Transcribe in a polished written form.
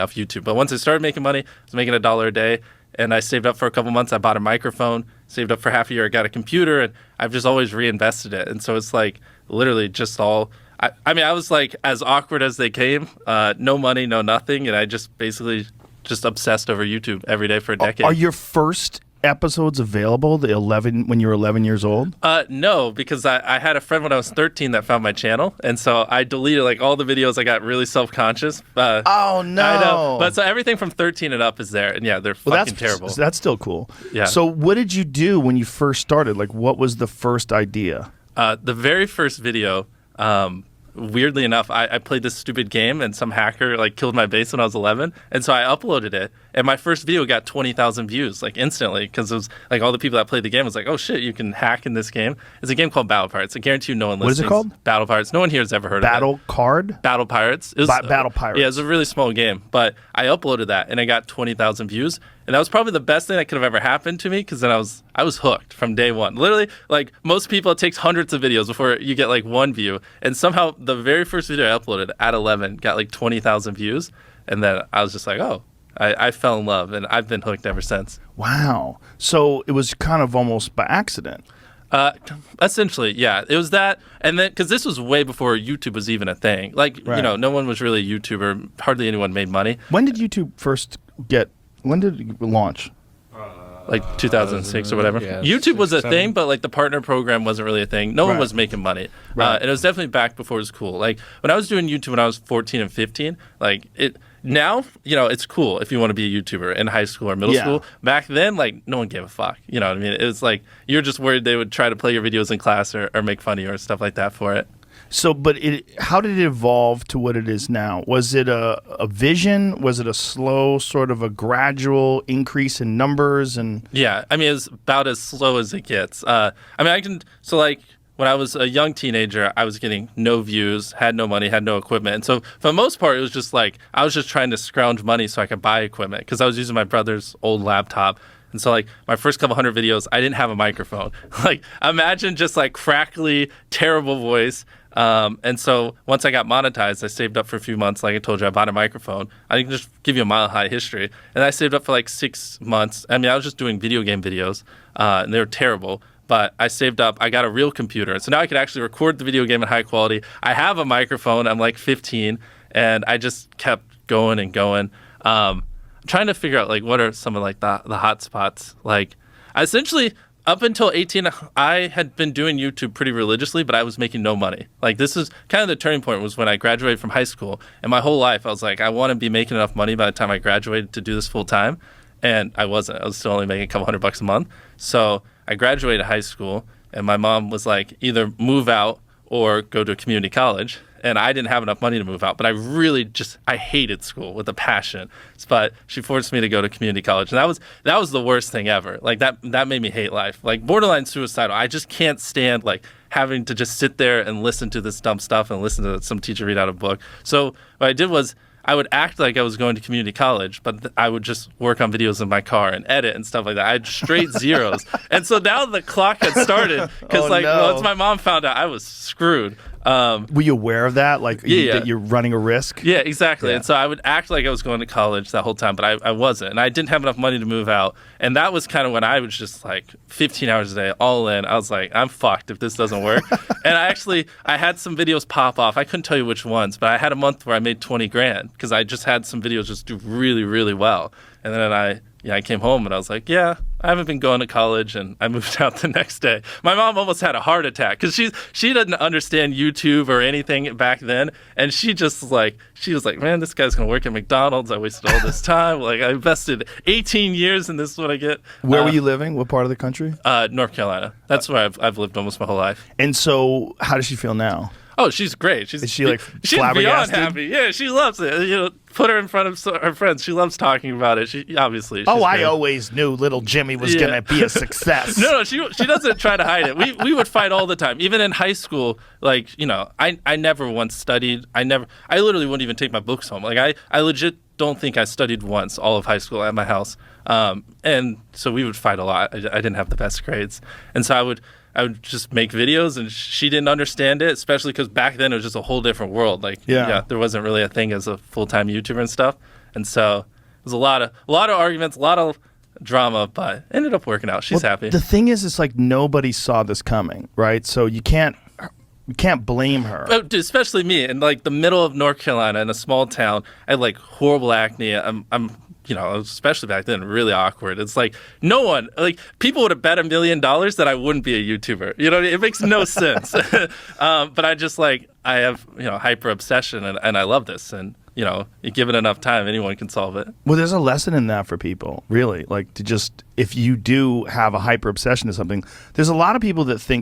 off YouTube. But once I started making money, I was making $1 a day, and I saved up for a couple months. I bought a microphone, saved up for half a year. I got a computer, and I've just always reinvested it. And so it's like literally just all. I mean, I was like as awkward as they came. No money, no nothing, and I just basically just obsessed over YouTube every day for a decade. Are your first episodes available? When you were 11 years old? No, because I had a friend when I was 13 that found my channel, and so I deleted like all the videos. I got really self-conscious. Oh no! I know, but so everything from 13 and up is there, and yeah, they're fucking terrible. That's still cool. Yeah. So what did you do when you first started? Like, what was the first idea? The very first video. Weirdly enough, I played this stupid game and some hacker like killed my base when I was 11, and so I uploaded it, and my first video got 20,000 views like instantly because it was like all the people that played the game was like, oh shit, you can hack in this game. It's a game called Battle Pirates. I guarantee you no one listens. What is it called? Battle Pirates. No one here has ever heard of it. Battle Pirates. It was, Battle Pirates. Yeah, it was a really small game, but I uploaded that and I got 20,000 views. And that was probably the best thing that could have ever happened to me because then I was hooked from day one. Literally, like most people, it takes hundreds of videos before you get like one view. And somehow the very first video I uploaded at 11 got like 20,000 views. And then I was just like, oh, I fell in love. And I've been hooked ever since. Wow. So it was kind of almost by accident. Essentially, yeah. It was that. And then, because this was way before YouTube was even a thing. Like, Right. you know, no one was really a YouTuber. Hardly anyone made money. When did YouTube when did it launch? Like 2006 or whatever. Yeah, YouTube was a 7. thing, but like the partner program wasn't really a thing. No one Right. was making money. Right. And it was definitely back before it was cool. Like when I was doing YouTube when I was 14 and 15, like it now, you know, it's cool if you want to be a YouTuber in high school or middle Yeah. school. Back then, like no one gave a fuck. You know what I mean? It was like you're just worried they would try to play your videos in class or make fun of you or stuff like that for it. So, but how did it evolve to what it is now? Was it a vision? Was it a slow, sort of a gradual increase in numbers? And Yeah, I mean, it's about as slow as it gets. So like when I was a young teenager, I was getting no views, had no money, had no equipment. And so for the most part, it was just like, I was just trying to scrounge money so I could buy equipment because I was using my brother's old laptop. And so like my first couple hundred videos, I didn't have a microphone. Like imagine just like crackly, terrible voice. And so once I got monetized, I saved up for a few months. Like I told you, I bought a microphone. I can just give you a mile high history. And I saved up for like 6 months. I mean, I was just doing video game videos, and they were terrible. But I saved up. I got a real computer. So now I could actually record the video game in high quality. I have a microphone. I'm like 15. And I just kept going and going. I'm trying to figure out like what are some of like the hot spots. Like essentially up until 18, I had been doing YouTube pretty religiously, but I was making no money. Like this is kind of the turning point was when I graduated from high school. And my whole life, I was like, I want to be making enough money by the time I graduated to do this full time. And I wasn't. I was still only making a couple $100 a month. So I graduated high school, and my mom was like, either move out or go to a community college. And I didn't have enough money to move out, but I hated school with a passion. But she forced me to go to community college, and that was the worst thing ever. Like that made me hate life. Like borderline suicidal. I just can't stand like having to just sit there and listen to this dumb stuff and listen to some teacher read out a book. So what I did was I would act like I was going to community college, but I would just work on videos in my car and edit and stuff like that. I had straight zeros. And so now the clock had started because once my mom found out, I was screwed. were you aware of that? Like that you're running a risk? Yeah, exactly. Yeah. And so I would act like I was going to college that whole time, but I wasn't. And I didn't have enough money to move out. And that was kind of when I was just like 15 hours a day, all in. I was like, I'm fucked if this doesn't work. And I had some videos pop off. I couldn't tell you which ones, but I had a month where I made 20 grand because I just had some videos just do really, really well. And then I came home and I was like, I haven't been going to college, and I moved out the next day. My mom almost had a heart attack because she didn't understand YouTube or anything back then, and she was like, man, this guy's gonna work at McDonald's. I wasted all this time. Like I invested 18 years, and this is what I get. Where were you living? What part of the country? North Carolina. That's where I've lived almost my whole life. And so, how does she feel now? Oh, she's great. Is she like she's beyond flabbergasted? happy. Yeah, she loves it. You know, put her in front of her friends. She loves talking about it. She obviously. Oh, I great. always knew little Jimmy was gonna be a success. No, she doesn't try to hide it. We would fight all the time. Even in high school, like, I never once studied. I literally wouldn't even take my books home. Like I legit don't think I studied once all of high school at my house. And so we would fight a lot. I didn't have the best grades. And so I would just make videos, and she didn't understand it, especially because back then it was just a whole different world. Like, there wasn't really a thing as a full-time YouTuber and stuff. And so it was a lot of arguments, a lot of drama, but ended up working out. She's happy. The thing is, it's like nobody saw this coming, right? So you can't blame her. Oh, dude, especially me in like the middle of North Carolina in a small town. I had like horrible acne. I'm especially back then, really awkward. It's like no one, like people would have bet $1 million that I wouldn't be a YouTuber. You know, it makes no sense. But I just like, I have, hyper obsession and I love this. And, you give it enough time, anyone can solve it. Well, there's a lesson in that for people, really. Like to just, if you do have a hyper obsession to something, there's a lot of people that think